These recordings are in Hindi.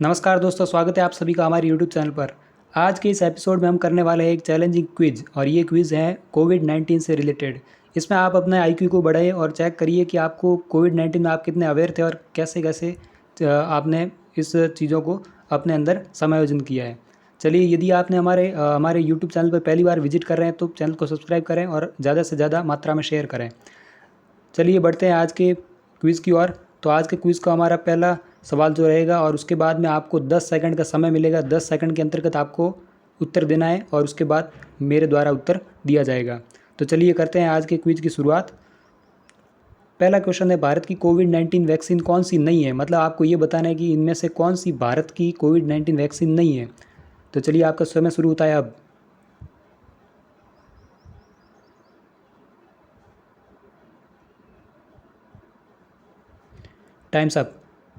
नमस्कार दोस्तों, स्वागत है आप सभी का हमारे यूट्यूब चैनल पर। आज के इस एपिसोड में हम करने वाले हैं एक चैलेंजिंग क्विज और ये क्विज़ है कोविड-19 से रिलेटेड। इसमें आप अपने आईक्यू को बढ़ाइए और चेक करिए कि आपको कोविड-19 में आप कितने अवेयर थे और कैसे-कैसे आपने इस चीज़ों को अपने अंदर समायोजन किया है। चलिए, यदि आपने हमारे यूट्यूब चैनल पर पहली बार विजिट कर रहे हैं तो चैनल को सब्सक्राइब करें और ज़्यादा से ज़्यादा मात्रा में शेयर करें। चलिए बढ़ते हैं आज के क्विज़ की ओर। तो आज के क्विज़ का हमारा पहला सवाल जो रहेगा और उसके बाद में आपको 10 सेकंड का समय मिलेगा। 10 सेकंड के अंतर्गत आपको उत्तर देना है और उसके बाद मेरे द्वारा उत्तर दिया जाएगा। तो चलिए करते हैं आज के क्विज़ की शुरुआत। पहला क्वेश्चन है, भारत की कोविड-19 वैक्सीन कौन सी नहीं है? मतलब आपको ये बताना है कि इनमें से कौन सी भारत की कोविड-19 वैक्सीन नहीं है। तो चलिए आपका समय शुरू होता है अब। Times up.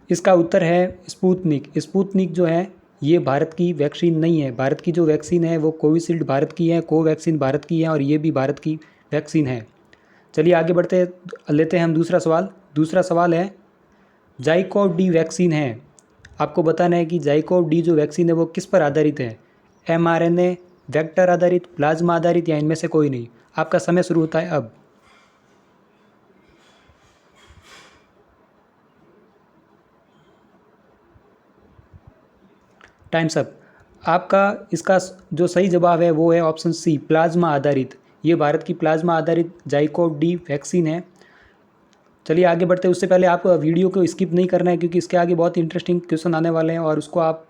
इसका उत्तर है स्पुतनिक। स्पुतनिक जो है ये भारत की वैक्सीन नहीं है। भारत की जो वैक्सीन है वो कोविशील्ड भारत की है, कोवैक्सीन भारत की है और ये भी भारत की वैक्सीन है। चलिए आगे लेते हैं हम दूसरा सवाल। दूसरा सवाल है, जाइकोव डी वैक्सीन है। आपको बताना है कि जाइकोव डी जो वैक्सीन है वो किस पर आधारित है? mRNA, वेक्टर आधारित, प्लाज्मा आधारित या इनमें से कोई नहीं। आपका समय शुरू होता है अब। Times up. आपका इसका जो सही जवाब है वो है ऑप्शन सी, प्लाज्मा आधारित। ये भारत की प्लाज्मा आधारित जाइकोव डी वैक्सीन है। चलिए आगे बढ़ते हैं। उससे पहले आप वीडियो को स्किप नहीं करना है क्योंकि इसके आगे बहुत इंटरेस्टिंग क्वेश्चन आने वाले हैं और उसको आप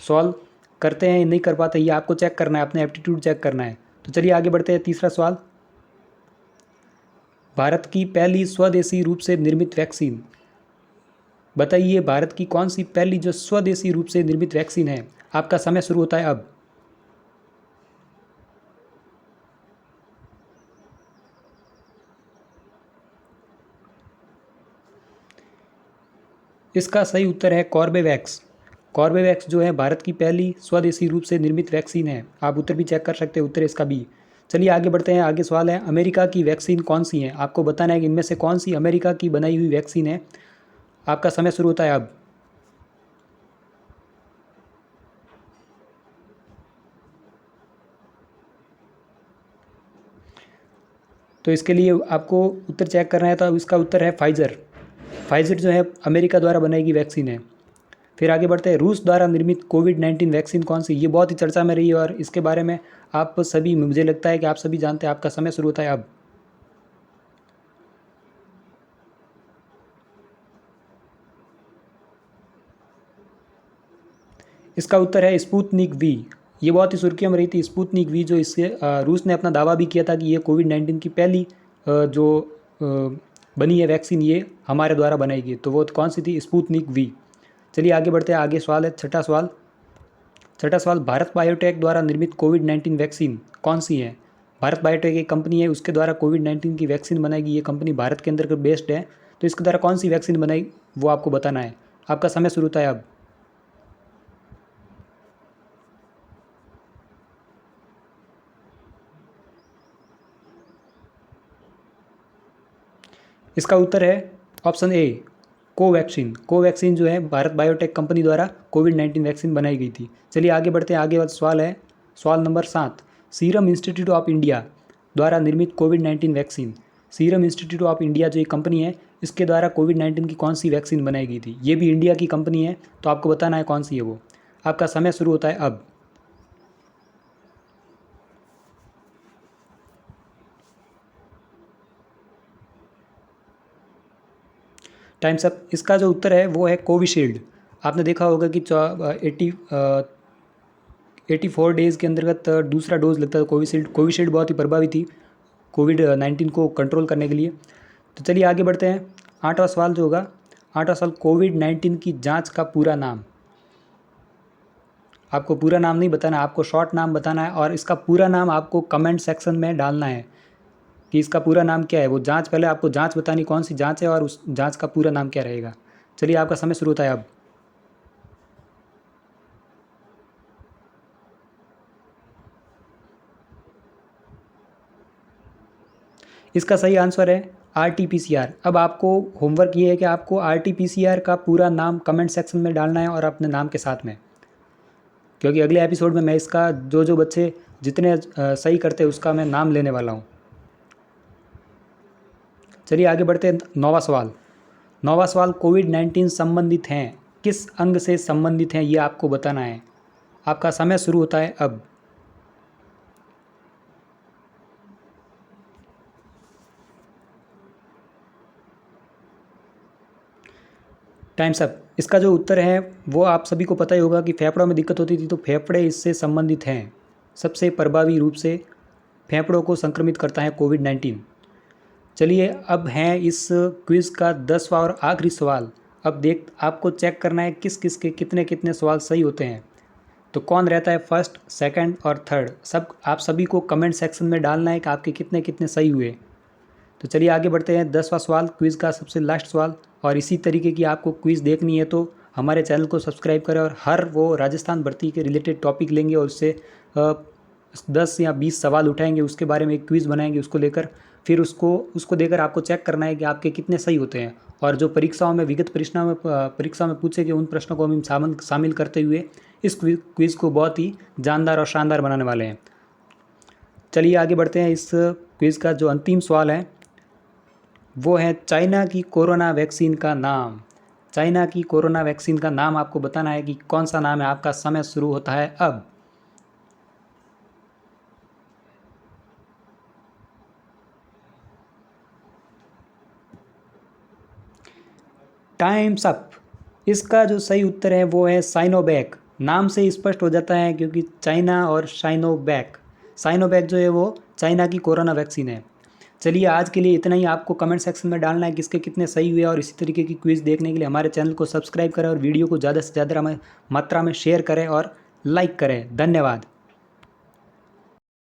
सॉल्व करते हैं नहीं कर पाते, ये आपको चेक करना है, अपने एप्टीट्यूड चेक करना है। तो चलिए आगे बढ़ते हैं। तीसरा सवाल, भारत की पहली स्वदेशी रूप से निर्मित वैक्सीन बताइए। भारत की कौन सी पहली जो स्वदेशी रूप से निर्मित वैक्सीन है? आपका समय शुरू होता है अब। इसका सही उत्तर है कॉर्बेवैक्स। कॉर्बेवैक्स जो है भारत की पहली स्वदेशी रूप से निर्मित वैक्सीन है। आप उत्तर भी चेक कर सकते हैं, उत्तर इसका बी। चलिए आगे बढ़ते हैं। आगे सवाल है, अमेरिका की वैक्सीन कौन सी है? आपको बताना है कि इनमें से कौन सी अमेरिका की बनाई हुई वैक्सीन है। आपका समय शुरू होता है अब। तो इसके लिए आपको उत्तर चेक करना है, तो अब इसका उत्तर है फाइजर। फाइजर जो है अमेरिका द्वारा बनाई गई वैक्सीन है। फिर आगे बढ़ते हैं। रूस द्वारा निर्मित कोविड-19 वैक्सीन कौन सी? ये बहुत ही चर्चा में रही है और इसके बारे में आप सभी, मुझे लगता है कि आप सभी जानते हैं। आपका समय शुरू होता है अब। इसका उत्तर है स्पुतनिक वी। ये बहुत ही सुर्खियों में रही थी स्पुतनिक वी, जो इससे रूस ने अपना दावा भी किया था कि ये कोविड-19 की पहली जो बनी है वैक्सीन ये हमारे द्वारा बनाई गई। तो वो कौन सी थी? Sputnik V. चलिए आगे बढ़ते हैं। आगे सवाल है, छठा सवाल। छठा सवाल, भारत बायोटेक द्वारा निर्मित कोविड-19 वैक्सीन कौन सी है? भारत बायोटेक एक कंपनी है, उसके द्वारा कोविड-19 की वैक्सीन बनाएगी। ये कंपनी भारत के अंदर बेस्ड है। तो इसके द्वारा कौन सी वैक्सीन बनाई वो आपको बताना है। आपका समय शुरू होता है अब। इसका उत्तर है ऑप्शन ए, कोवैक्सीन। कोवैक्सीन जो है भारत बायोटेक कंपनी द्वारा कोविड-19 वैक्सीन बनाई गई थी। चलिए आगे बढ़ते हैं। आगे वाला सवाल है, सवाल number 7, Serum Institute of India द्वारा निर्मित कोविड-19 vaccine. Serum Institute of India जो एक कंपनी है, इसके द्वारा कोविड-19 की कौन सी वैक्सीन बनाई गई थी? ये भी इंडिया की कंपनी है, तो आपको बताना है कौन सी है वो। आपका समय शुरू होता है अब। Times up. इसका जो उत्तर है वो है कोविशील्ड। आपने देखा होगा कि 84 डेज़ के अंतर्गत दूसरा डोज लगता है कोविशील्ड। कोविशील्ड बहुत ही प्रभावी थी कोविड-19 को कंट्रोल करने के लिए। तो चलिए आगे बढ़ते हैं। आठवां सवाल जो होगा, आठवां सवाल, कोविड-19 की जांच का पूरा नाम। आपको पूरा नाम नहीं बताना, आपको शॉर्ट नाम बताना है और इसका पूरा नाम आपको कमेंट सेक्शन में डालना है कि इसका पूरा नाम क्या है। वो जांच, पहले आपको जांच बतानी कौन सी जांच है और उस जांच का पूरा नाम क्या रहेगा। चलिए आपका समय शुरू होता है अब। इसका सही आंसर है RT-PCR। अब आपको होमवर्क ये है कि आपको RT-PCR का पूरा नाम कमेंट सेक्शन में डालना है और अपने नाम के साथ में, क्योंकि अगले एपिसोड में मैं इसका जो बच्चे जितने सही करते हैं उसका मैं नाम लेने वाला हूँ। चलिए आगे बढ़ते हैं। 9वां सवाल। 9वां सवाल, कोविड-19 संबंधित हैं, किस अंग से संबंधित हैं ये आपको बताना है। आपका समय शुरू होता है अब। Times up. इसका जो उत्तर है वो आप सभी को पता ही होगा कि फेफड़ों में दिक्कत होती थी, तो फेफड़े इससे संबंधित हैं। सबसे प्रभावी रूप से फेफड़ों को संक्रमित करता है कोविड-19। चलिए अब है इस क्विज़ का 10वां और आखिरी सवाल। अब आपको चेक करना है किस किस के कितने कितने सवाल सही होते हैं। तो कौन रहता है फर्स्ट, सेकंड और थर्ड, सब आप सभी को कमेंट सेक्शन में डालना है कि आपके कितने कितने सही हुए। तो चलिए आगे बढ़ते हैं। 10वां सवाल, क्विज़ का सबसे लास्ट सवाल। और इसी तरीके की आपको क्विज़ देखनी है तो हमारे चैनल को सब्सक्राइब करें, और हर वो राजस्थान भर्ती के रिलेटेड टॉपिक लेंगे और उससे 10 या 20 सवाल उठाएंगे, उसके बारे में एक क्विज़ बनाएंगे, उसको लेकर फिर उसको देकर आपको चेक करना है कि आपके कितने सही होते हैं। और जो परीक्षाओं में विगत परीक्षा में पूछे गए उन प्रश्नों को हम शामिल करते हुए इस क्विज़ को बहुत ही जानदार और शानदार बनाने वाले हैं। चलिए आगे बढ़ते हैं। इस क्विज़ का जो अंतिम सवाल है वो है चाइना की कोरोना वैक्सीन का नाम। चाइना की कोरोना वैक्सीन का नाम आपको बताना है कि कौन सा नाम है। आपका समय शुरू होता है अब। Times up. इसका जो सही उत्तर है वो है साइनोवैक। नाम से स्पष्ट हो जाता है क्योंकि चाइना और साइनोवैक जो है वो चाइना की कोरोना वैक्सीन है। चलिए आज के लिए इतना ही। आपको कमेंट सेक्शन में डालना है किसके कितने सही हुए, और इसी तरीके की क्विज़ देखने के लिए हमारे चैनल को सब्सक्राइब करें और वीडियो को ज़्यादा से ज़्यादा मात्रा में शेयर करें और लाइक करें। धन्यवाद।